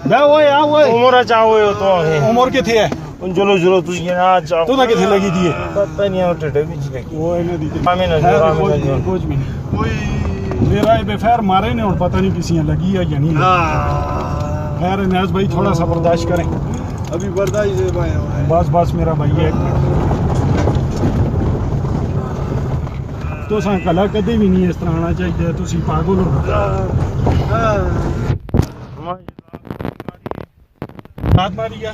बे ओए आ ओए उमर चाहो तो है उमर किथे है चलो चलो तू ये ना चाहो तू ना किथे लगी थी पता नहीं है टेढ़े भी लगी वो इन्हें दी आमीन आमीन कुछ भी नहीं मेरा ये बेफैर मारे ने और पता नहीं किसी लगी है या नहीं खैर न्याज भाई थोड़ा सा बर्दाश्त करें अभी बर्दाश्त है भाई बस बस मेरा भाई है तो सा कला कदे भी नहीं इस तरह आना चाहिए तुसी पागल हो हाथ मारी है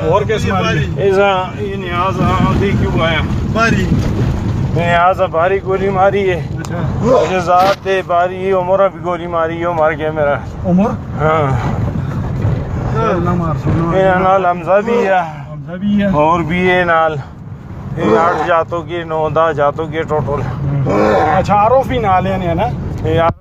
और कैसे मारी ऐसा ये न्याज आदि क्यों आया बारी न्याज बारी गोली मारी है अच्छा जात बारी उमर भी गोली मारी है मार गया मेरा उमर हाँ ना मार सुनो मेरा नाल हमजा भी है हमजा भी है और भी है नाल 8 जातों के 9-10 जातों के टोटल अच्छा आरोफ भी नाल है ना यार